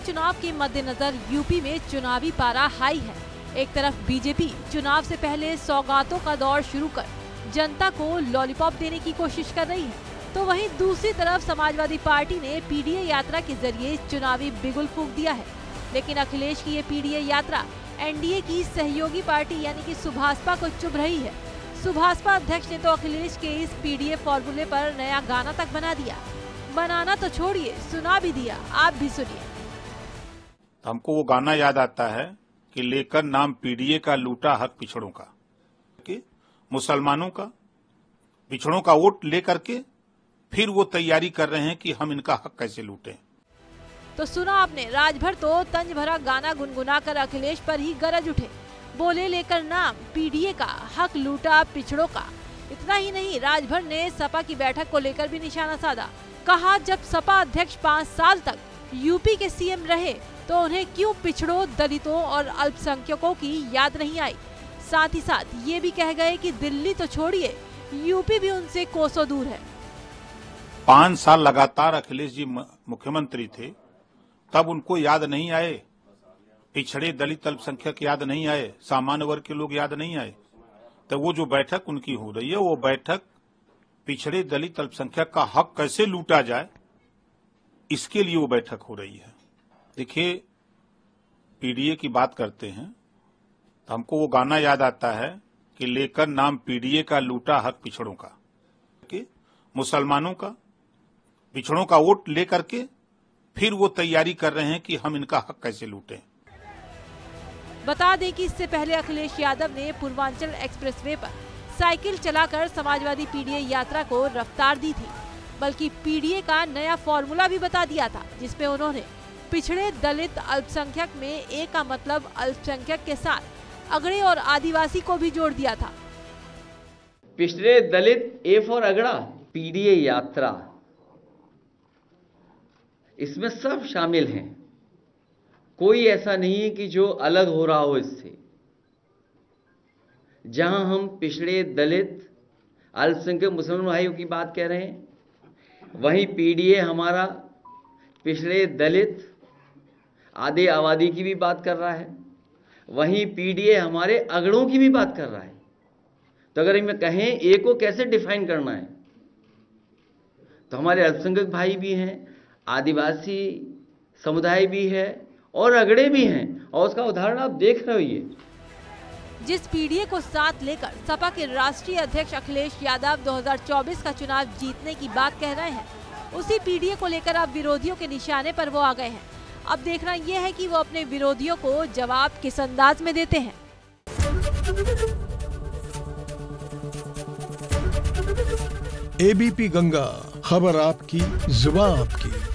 चुनाव के मद्देनजर यूपी में चुनावी पारा हाई है। एक तरफ बीजेपी चुनाव से पहले सौगातों का दौर शुरू कर जनता को लॉलीपॉप देने की कोशिश कर रही है, तो वहीं दूसरी तरफ समाजवादी पार्टी ने पीडीए यात्रा के जरिए चुनावी बिगुल फूंक दिया है। लेकिन अखिलेश की ये पीडीए यात्रा एनडीए की सहयोगी पार्टी यानी कि सुभासपा को चुभ रही है। सुभासपा अध्यक्ष ने तो अखिलेश के इस पीडीए फॉर्मूले पर नया गाना तक बना दिया। बनाना तो छोड़िए, सुना भी दिया। आप भी सुनिए। हमको वो गाना याद आता है कि लेकर नाम पीडीए का लूटा हक पिछड़ों का, कि मुसलमानों का पिछड़ों का वोट लेकर के फिर वो तैयारी कर रहे हैं कि हम इनका हक कैसे लूटें। तो सुना आपने, राजभर तो तंज भरा गाना गुनगुना कर अखिलेश पर ही गरज उठे। बोले लेकर नाम पीडीए का हक लूटा पिछड़ों का। इतना ही नहीं, राजभर ने सपा की बैठक को लेकर भी निशाना साधा। कहा जब सपा अध्यक्ष 5 साल तक यूपी के सीएम रहे तो उन्हें क्यों पिछड़ों, दलितों और अल्पसंख्यकों की याद नहीं आई। साथ ही साथ ये भी कह गए कि दिल्ली तो छोड़िए, यूपी भी उनसे कोसों दूर है। 5 साल लगातार अखिलेश जी मुख्यमंत्री थे, तब उनको याद नहीं आए, पिछड़े दलित अल्पसंख्यक याद नहीं आए, सामान्य वर्ग के लोग याद नहीं आए। तो वो जो बैठक उनकी हो रही है, वो बैठक पिछड़े दलित अल्पसंख्यक का हक कैसे लूटा जाए, इसके लिए वो बैठक हो रही है। देखिए, पीडीए की बात करते हैं तो हमको वो गाना याद आता है कि लेकर नाम पीडीए का लूटा हक पिछड़ों का, कि मुसलमानों का पिछड़ों का वोट लेकर के फिर वो तैयारी कर रहे हैं कि हम इनका हक कैसे लूटें। बता दें कि इससे पहले अखिलेश यादव ने पूर्वांचल एक्सप्रेसवे पर साइकिल चलाकर समाजवादी पीडीए यात्रा को रफ्तार दी थी। बल्कि पीडीए का नया फॉर्मूला भी बता दिया था, जिसमें उन्होंने पिछड़े दलित अल्पसंख्यक में ए का मतलब अल्पसंख्यक के साथ अगड़े और आदिवासी को भी जोड़ दिया था। पिछड़े दलित ए फॉर अगड़ा पीडीए यात्रा, इसमें सब शामिल हैं। कोई ऐसा नहीं है कि जो अलग हो रहा हो इससे। जहां हम पिछड़े दलित अल्पसंख्यक मुसलमान भाइयों की बात कह रहे हैं, वहीं पीडीए हमारा पिछड़े दलित आदि आबादी की भी बात कर रहा है, वहीं पीडीए हमारे अगड़ों की भी बात कर रहा है। तो अगर हम कहें ए को कैसे डिफाइन करना है, तो हमारे अल्पसंख्यक भाई भी हैं, आदिवासी समुदाय भी है और अगड़े भी हैं, और उसका उदाहरण आप देख रहे हो। ये जिस पीडीए को साथ लेकर सपा के राष्ट्रीय अध्यक्ष अखिलेश यादव 2024 का चुनाव जीतने की बात कह रहे हैं, उसी पीडीए को लेकर अब विरोधियों के निशाने पर वो आ गए हैं। अब देखना यह है कि वो अपने विरोधियों को जवाब किस अंदाज में देते हैं। एबीपी गंगा, खबर आपकी, जुबान आपकी।